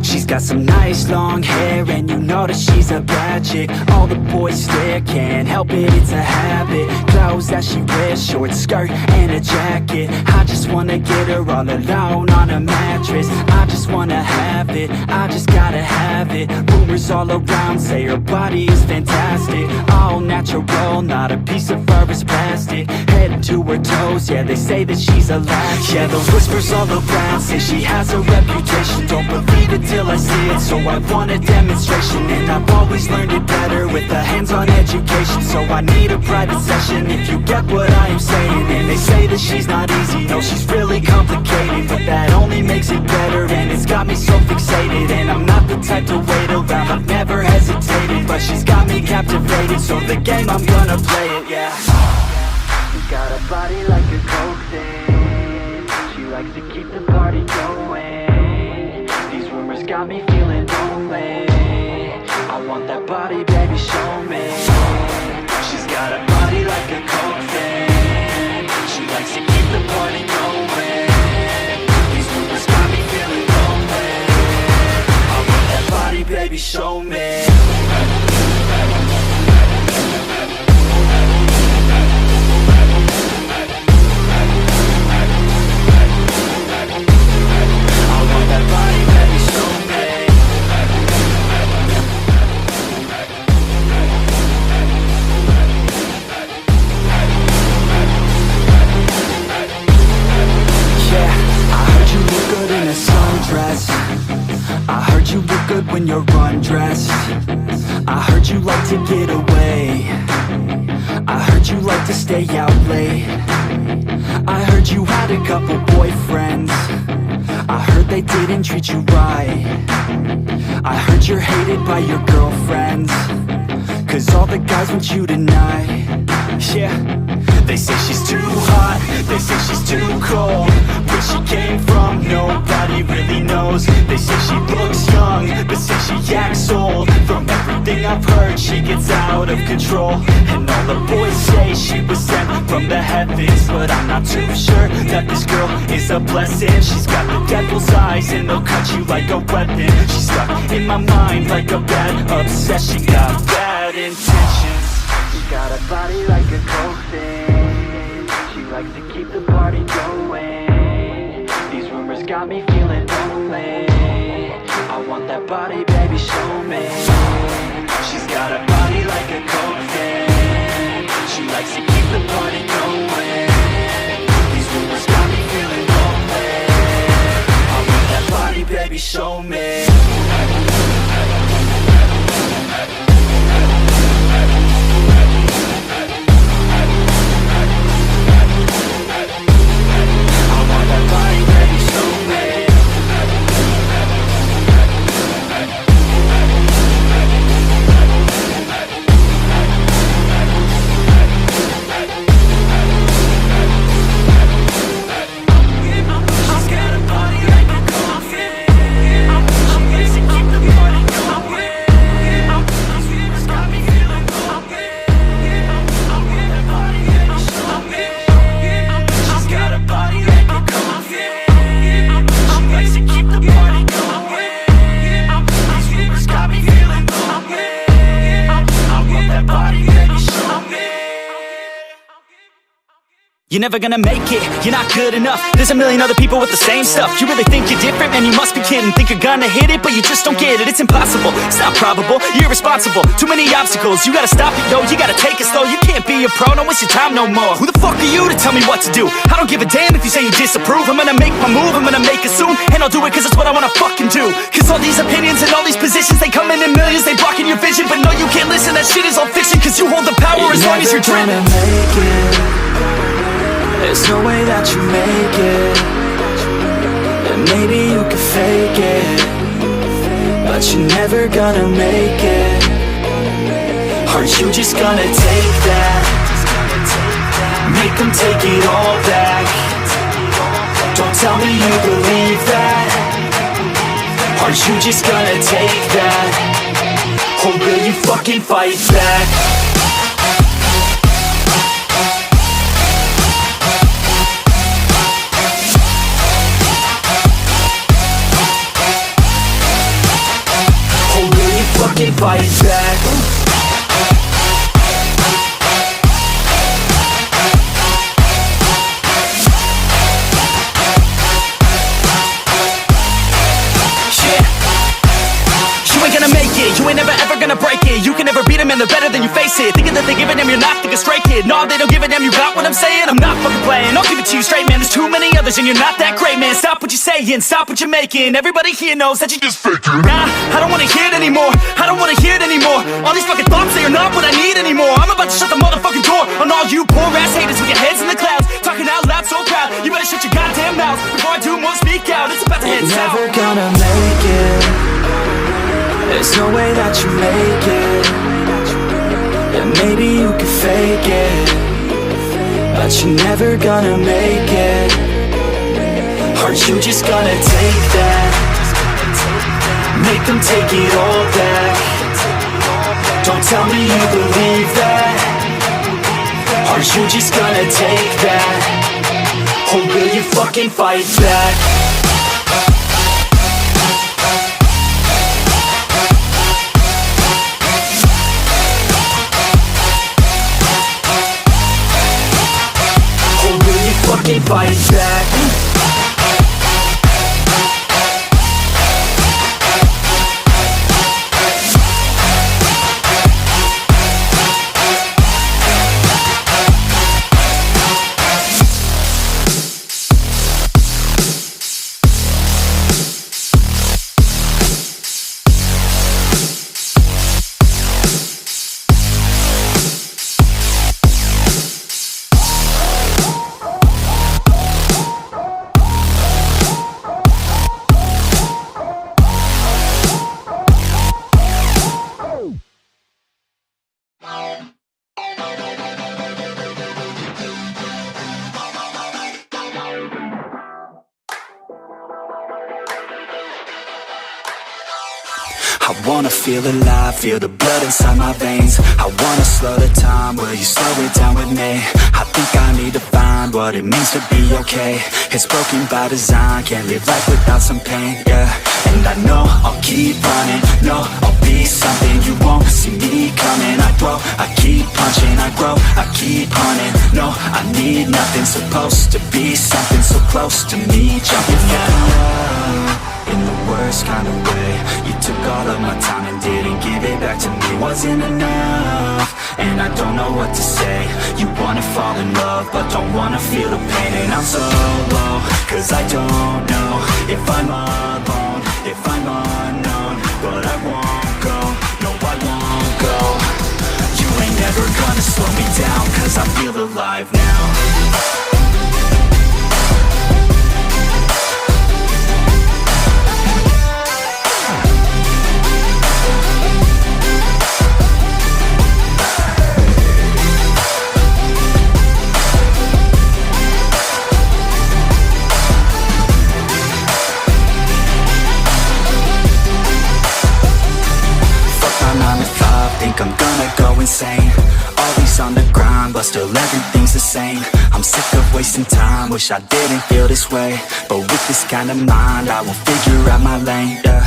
She's got some nice long hair, and you know that she's a bad chick. All the boys stare, can't help it, it's a habit. Clothes that she wears, short skirt and a jacket. I just wanna get her all alone on a mattress. I just wanna have it, I just gotta have it. Rumors all around say her body is fantastic. All natural, not a piece of fur is plastic. Head to her toes, yeah, they say that she's a latch. Yeah, the whispers all around say she has a reputation. Don't believe it till I see it, so I want a demonstration. And I've always learned it better with a hands-on education. So I need a private session if you get what I am saying. And they say that she's not easy, no, she's really complicated. But that only makes it better, and it's got me so fixated. And I'm not the type to wait around, I've never hesitated. But she's got me captivated, so the game, I'm gonna play it, yeah. She's got a body like a coke thing. She likes to keep the party going. These rumors got me feeling lonely. I want that body, baby, show me. She's got a body like a coke thing. She likes to keep the party going. These rumors got me feeling lonely. I want that body, baby, show me. I heard you look good when you're undressed. I heard you like to get away. I heard you like to stay out late. I heard you had a couple boyfriends. I heard they didn't treat you right. I heard you're hated by your girlfriends, 'cause all the guys want you tonight. Yeah, they say she's too hot, they say she's too cold. Where she came from, nobody really knows. They say she looks young, but say she acts old. From everything I've heard, she gets out of control. And all the boys say she was sent from the heavens, but I'm not too sure that this girl is a blessing. She's got the devil's eyes, and they'll cut you like a weapon. She's stuck in my mind like a bad obsession. Got bad intentions. She's got a body like a coke thing. She likes to keep the party going. These rumors got me feeling lonely. I want that body, baby, show me. She's got a body like a coke thing. She likes to keep the party going. These rumors got me feeling lonely. I want that body, baby, show me. You're never gonna make it, you're not good enough. There's a million other people with the same stuff. You really think you're different? Man, you must be kidding. Think you're gonna hit it, but you just don't get it. It's impossible, it's not probable, you're irresponsible. Too many obstacles, you gotta stop it, yo. You gotta take it slow, you can't be a pro. Don't waste your time no more. Who the fuck are you to tell me what to do? I don't give a damn if you say you disapprove. I'm gonna make my move, I'm gonna make it soon. And I'll do it 'cause it's what I wanna fucking do. 'Cause all these opinions and all these positions, they come in millions, they blocking your vision. But no, you can't listen, that shit is all fiction. 'Cause you hold the power as long as you're driven. There's no way that you make it. And maybe you could fake it, but you're never gonna make it. Are you just gonna take that? Make them take it all back. Don't tell me you believe that. Are you just gonna take that? Or will you fucking fight back? fight back. You ain't never ever gonna break it. You can never beat them and they're better than you face it. Thinking that they give a damn, you're not thinking straight, kid. No, they don't give a damn, you got what I'm saying? I'm not fucking playing, I'll give it to you straight, man. There's too many others and you're not that great, man. Stop what you're saying, stop what you're making. Everybody here knows that you just faking. Nah, I don't wanna hear it anymore, I don't wanna hear it anymore. All these fucking thoughts, they are not what I need anymore. I'm about to shut the motherfucking door on all you poor ass haters with your heads in the clouds, talking out loud so proud. You better shut your goddamn mouth before I do more speak out. It's about to head south. Never gonna make it. There's no way that you make it. And maybe you can fake it, but you're never gonna make it. Aren't you just gonna take that? Make them take it all back. Don't tell me you believe that. Aren't you just gonna take that? Or will you fucking fight back? Fucking fight back. I wanna feel alive, feel the blood inside my veins. I wanna slow the time, will you slow it down with me? I think I need to find what it means to be okay. It's broken by design, can't live life without some pain, yeah. And I know I'll keep running, no, I'll be something. You won't see me coming, I grow, I keep punching, I grow, I keep hunting. No, I need nothing, supposed to be something so close to me. Jumping out in the worst kind of way. You took all of my time and didn't give it back to me. Wasn't enough, and I don't know what to say. You wanna fall in love, but don't wanna feel the pain. And I'm so low, cause I don't know if I'm alone, if I'm unknown. But I won't go, no I won't go. You ain't never gonna slow me down, cause I feel alive now. Think I'm gonna go insane. Always on the grind, but still everything's the same. I'm sick of wasting time, wish I didn't feel this way. But with this kind of mind, I will figure out my lane, yeah.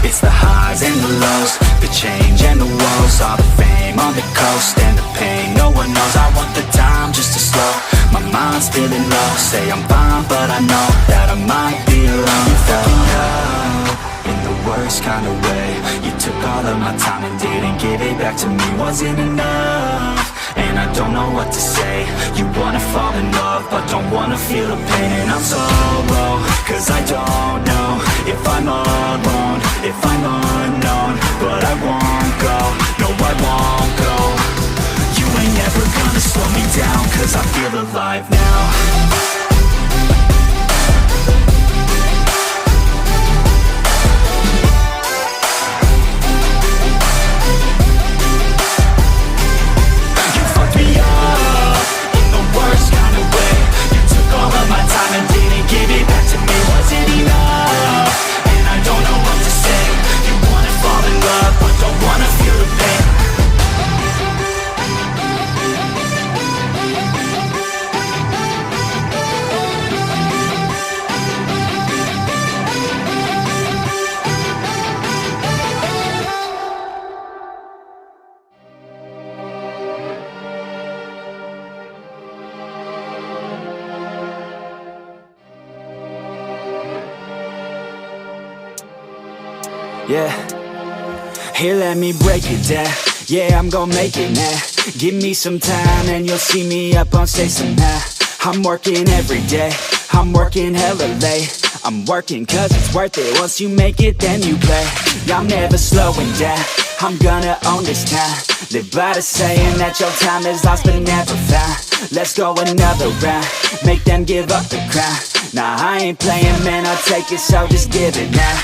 It's the highs and the lows, the change and the woes. All the fame on the coast and the pain no one knows. I want the time just to slow, my mind's feeling low. Say I'm fine, but I know that I might be alone. You fucking up in the worst kind of way. You took all of my time and didn't give it back to me. Wasn't enough, and I don't know what to say. You wanna fall in love, but don't wanna feel the pain. And I'm so low, cause I don't know if I'm alone, if I'm unknown. But I won't go, no I won't go. You ain't never gonna slow me down, cause I feel alive now. All of my time and didn't give it back to me. Wasn't enough, and I don't know what to say. Yeah, here let me break it down. Yeah, I'm gon' make it now. Give me some time and you'll see me up on stage somehow. I'm working every day, I'm working hella late. I'm working cause it's worth it. Once you make it, then you play. I'm never slowing down, I'm gonna own this town. Live by the saying that your time is lost but never found. Let's go another round, make them give up the crown. Nah, I ain't playing, man, I'll take it, so just give it now.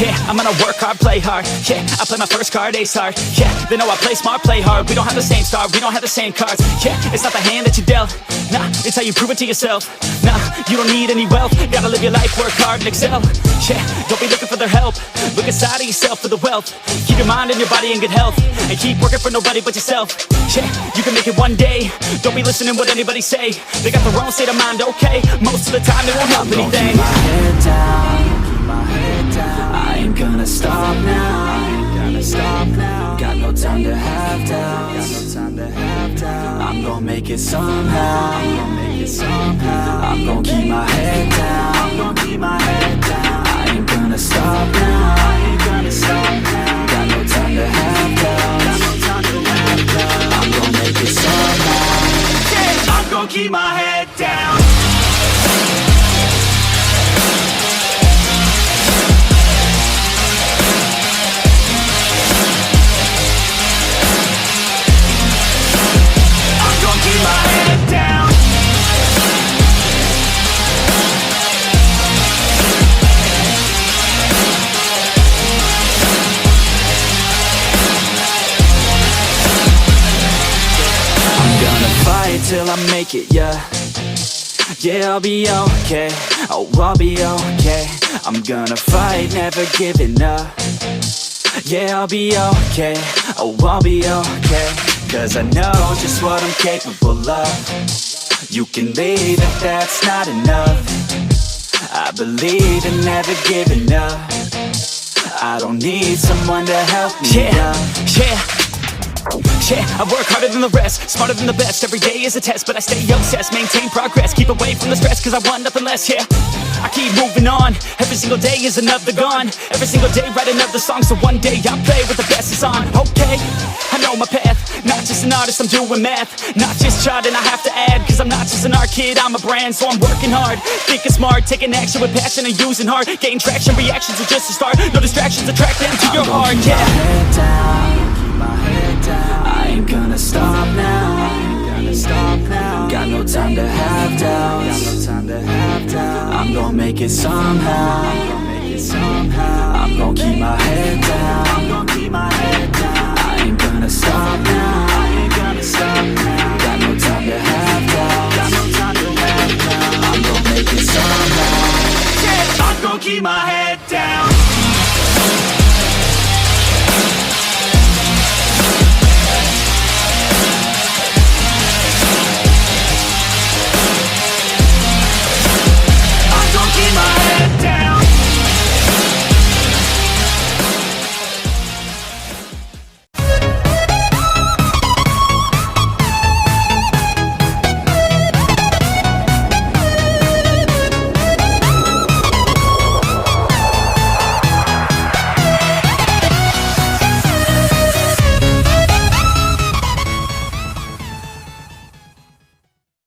Yeah, I'm gonna work hard, play hard. Yeah, I play my first card, ace hard. Yeah, they know I play smart, play hard. We don't have the same star, we don't have the same cards. Yeah, it's not the hand that you dealt. Nah, it's how you prove it to yourself. Nah, you don't need any wealth. Gotta live your life, work hard and excel. Yeah, don't be looking for their help. Look inside of yourself for the wealth. Keep your mind and your body in good health. And keep working for nobody but yourself. Yeah, you can make it one day. Don't be listening what anybody say. They got their own state of mind, okay? Most of the time they won't help anything. Keep my head down, keep my head down. I ain't gonna stop now, I ain't gonna stop now. Got no time to have doubts, got no time to have doubts. I'm gon' make it somehow, I'm gon' make it somehow. I'm gon' keep my head down, I'm gon' keep my head down. I ain't gonna stop now, I ain't gonna stop now. Got no time to have doubts, got no time to have doubts. I'm gon' make it somehow. Yeah, I'm gon' keep my head down. Keep my head down. I'm gonna fight till I make it, yeah. Yeah, I'll be okay, oh, I'll be okay. I'm gonna fight, never giving up. Yeah, I'll be okay, oh, I'll be okay. Cause I know just what I'm capable of. You can leave if that's not enough. I believe in never giving up. I don't need someone to help me up. Yeah, I work harder than the rest, smarter than the best. Every day is a test, but I stay obsessed. Maintain progress, keep away from the stress, cause I want nothing less, yeah. I keep moving on, every single day is another gone. Every single day write another song, so one day I'll play with the best is on. Okay, I know my path, not just an artist, I'm doing math. Not just charting, I have to add, cause I'm not just an art kid, I'm a brand. So I'm working hard, thinking smart, taking action with passion and using heart. Getting traction, reactions are just a start. No distractions, attract them to your heart, yeah. Keep my head down, I ain't gonna stop now, I ain't gonna stop now. Got no time to have doubts, got no time to have doubts. I'm gonna make it somehow, I'm gonna make it somehow.